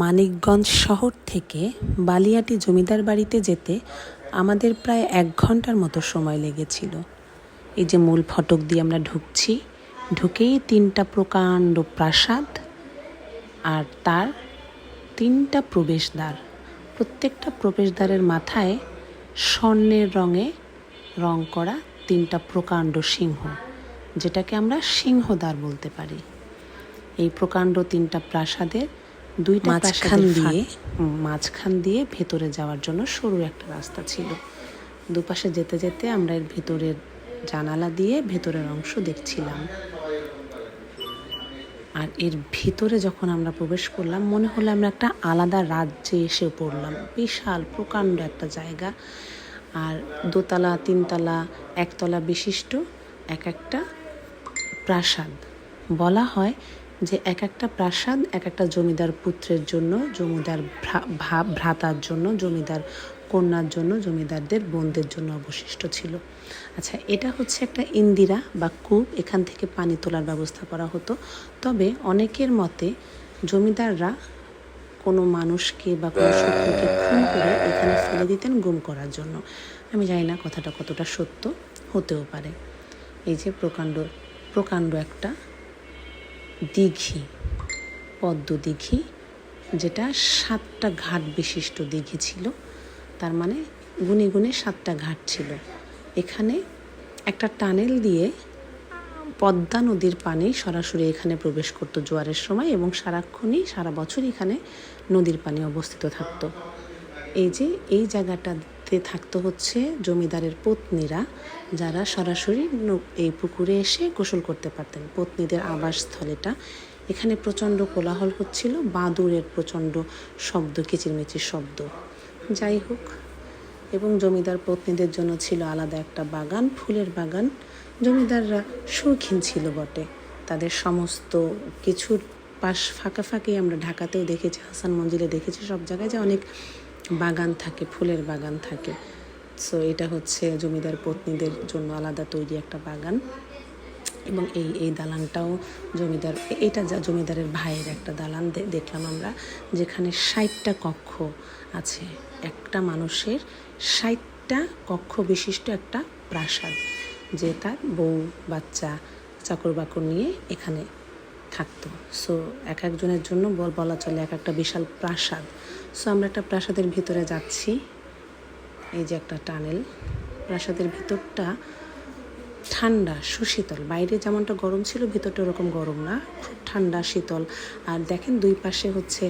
মানিকগঞ্জ শহর থেকে বালিয়াটি জমিদার বাড়িতে যেতে আমাদের প্রায় 1 ঘন্টার মতো সময় লেগেছিল। এই যে মূল ফটক দিয়ে আমরা ঢুকছি, ঢুকেই 3টা প্রকাণ্ড প্রাসাদ আর তার 3টা প্রবেশদ্বার। প্রত্যেকটা প্রবেশদ্বারের মাথায় স্বর্ণের রঙে রং করা 3টা প্রকাণ্ড সিংহ, যেটাকে আমরা সিংহদ্বার বলতে পারি। এই প্রকাণ্ড 3টা প্রাসাদের দুইটা মাঝখান দিয়ে ভেতরে যাওয়ার জন্য সরু একটা রাস্তা ছিল। দুপাশে যেতে যেতে আমরা এর ভিতরের জানালা দিয়ে ভেতরের অংশ দেখছিলাম। আর এর ভিতরে যখন আমরা প্রবেশ করলাম, মনে হলো আমরা একটা আলাদা রাজ্যে এসে পড়লাম। বিশাল প্রকাণ্ড একটা জায়গা, আর 2তলা 3তলা 1তলা বিশিষ্ট এক একটা প্রাসাদ। বলা হয় যে এক একটা প্রাসাদ এক একটা জমিদার পুত্রের জন্য, জমিদার ভ্রাতার জন্য, জমিদার কন্যার জন্য, জমিদারদের বোনদের জন্য অবশিষ্ট ছিল। আচ্ছা, এটা হচ্ছে একটা ইন্দিরা বা কূপ, এখান থেকে পানি তোলার ব্যবস্থা করা হতো। তবে অনেকের মতে জমিদাররা কোনো মানুষকে বা কোনো শত্রুকে খুন করে এখানে ফেলে দিতেন গুম করার জন্য। আমি জানি না কথাটা কতটা সত্য, হতেও পারে। এই যে প্রকাণ্ড একটা দিঘি, পদ্ম দিঘি, যেটা 7টা ঘাট বিশিষ্ট দিঘি ছিল। তার মানে গুনে গুনে 7টা ঘাট ছিল। এখানে একটা টানেল দিয়ে পদ্মা নদীর পানি সরাসরি এখানে প্রবেশ করতো জোয়ারের সময়, এবং সারা বছর এখানে নদীর পানি অবস্থিত থাকতো। এই যে এই জায়গাটাতে থাকতো হচ্ছে জমিদারের পত্নীরা, যারা সরাসরি এই পুকুরে এসে গোসল করতে পারতেন। পত্নীদের আবাসস্থল এটা। এখানে প্রচণ্ড কোলাহল হচ্ছিল, বাদুড়ের প্রচণ্ড শব্দ, কিচিরমিচির শব্দ। যাই হোক, এবং জমিদার পত্নীদের জন্য ছিল আলাদা একটা বাগান, ফুলের বাগান। জমিদাররা শৌখিন ছিল বটে। তাদের সমস্ত কিছুর পাশ ফাঁকে আমরা ঢাকাতেও দেখেছি, হাসান মঞ্জিলে দেখেছি, সব জায়গায় যে অনেক বাগান থাকে, ফুলের বাগান থাকে। সো এটা হচ্ছে জমিদার পত্নীদের জন্য আলাদা তৈরি একটা বাগান। এবং এই দালানটাও এটা জমিদারের ভাইয়ের একটা দালান দেখলাম আমরা, যেখানে 60টা কক্ষ আছে। একটা মানুষের 60টা কক্ষ বিশিষ্ট একটা প্রাসাদ, যে তার বউ বাচ্চা চাকর বাকর নিয়ে এখানে থাকতো। সো এক একজনের জন্য বলা চলে এক একটা বিশাল প্রাসাদ। সো আমরা একটা প্রাসাদের ভিতরে যাচ্ছি। এই যে একটা টানেল। প্রাসাদের ভিতরটা ঠান্ডা, সুশীতল। বাইরে যেমনটা গরম ছিল, ভিতরটা ওরকম গরম না, খুব ঠান্ডা শীতল। আর দেখেন দুই পাশে হচ্ছে